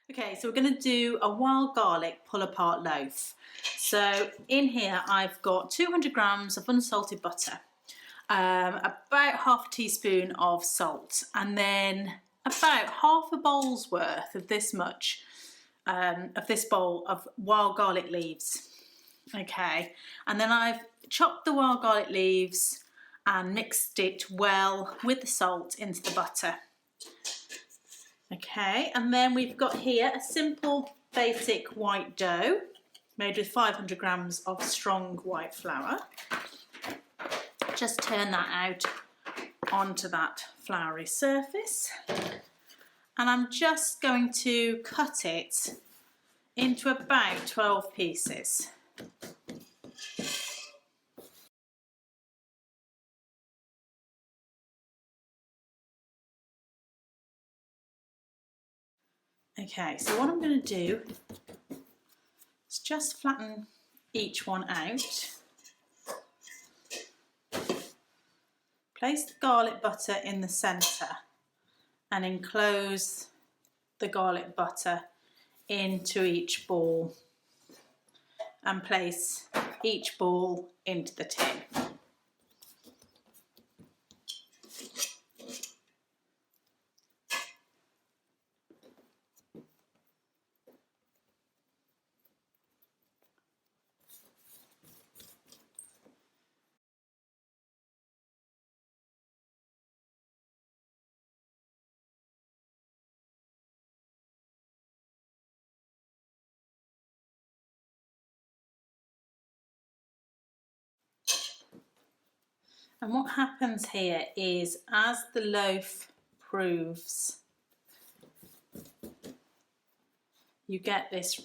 Okay, so we're going to do a wild garlic pull apart loaf. So in here I've got 200 grams of unsalted butter, about half a teaspoon of salt, and then about half a bowl's worth of this much, of this bowl of wild garlic leaves. Okay, and then I've chopped the wild garlic leaves and mixed it well with the salt into the butter. Okay, and then we've got here a simple basic white dough made with 500 grams of strong white flour. Just turn that out onto that floury surface, and I'm just going to cut it into about 12 pieces. Okay, so what I'm going to do is just flatten each one out. Place the garlic butter in the centre and enclose the garlic butter into each ball and place each ball into the tin. And what happens here is, as the loaf proves, you get this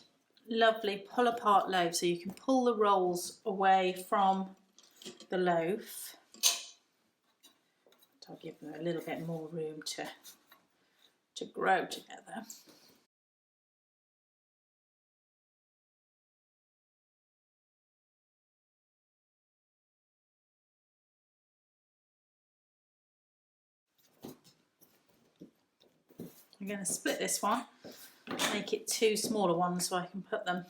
lovely pull apart loaf, so you can pull the rolls away from the loaf. I'll give them a little bit more room to grow together. I'm going to split this one, make it two smaller ones so I can put them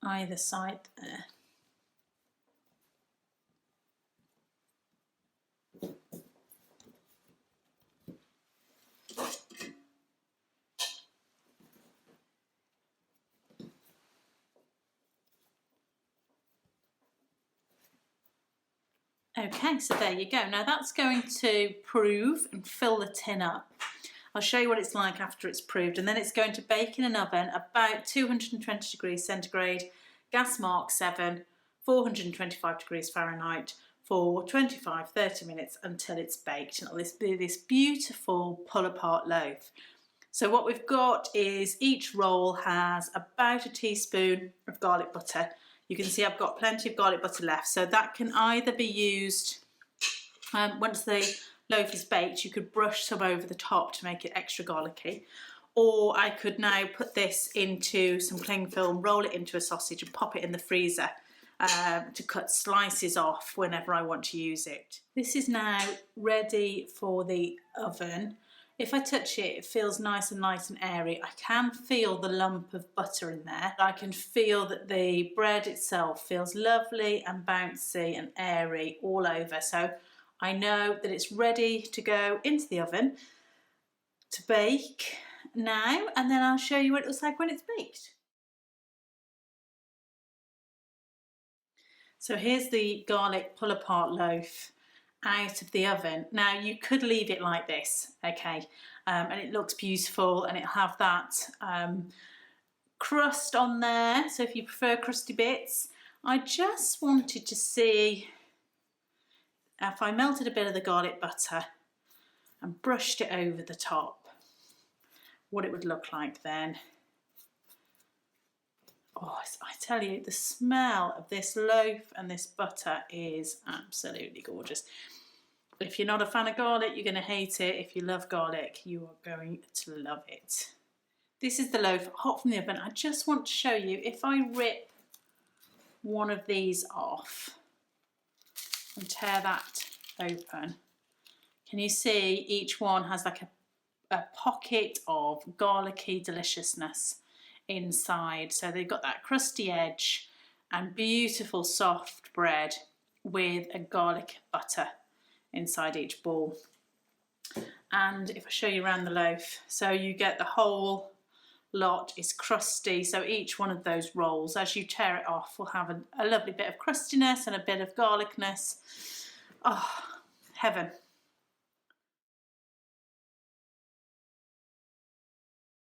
either side there. Okay, so there you go. Now that's going to prove and fill the tin up. I'll show you what it's like after it's proved, and then it's going to bake in an oven about 220 degrees centigrade, gas mark 7, 425 degrees Fahrenheit for 25-30 minutes until it's baked, and it'll be this beautiful pull apart loaf. So what we've got is each roll has about a teaspoon of garlic butter. You can see I've got plenty of garlic butter left, so that can either be used once the loaf is baked. You could brush some over the top to make it extra garlicky, or I could now put this into some cling film, roll it into a sausage and pop it in the freezer to cut slices off whenever I want to use it. This is now ready for the oven. If I touch it, it feels nice and light and airy. I can feel the lump of butter in there. I can feel that the bread itself feels lovely and bouncy and airy all over. So I know that it's ready to go into the oven to bake now, and then I'll show you what it looks like when it's baked. So here's the garlic pull apart loaf out of the oven. Now you could leave it like this, okay, and it looks beautiful, and it'll have that crust on there, so if you prefer crusty bits. I just wanted to see if I melted a bit of the garlic butter and brushed it over the top, what it would look like then. Oh, I tell you, the smell of this loaf and this butter is absolutely gorgeous. If you're not a fan of garlic, you're going to hate it. If you love garlic, you are going to love it. This is the loaf hot from the oven. I just want to show you, if I rip one of these off and tear that open, Can you see each one has like a pocket of garlicky deliciousness inside? So they've got that crusty edge and beautiful soft bread with a garlic butter inside each ball. And if I show you around the loaf, so you get the whole lot is crusty, so each one of those rolls, as you tear it off, will have a lovely bit of crustiness and a bit of garlicness. Oh, heaven.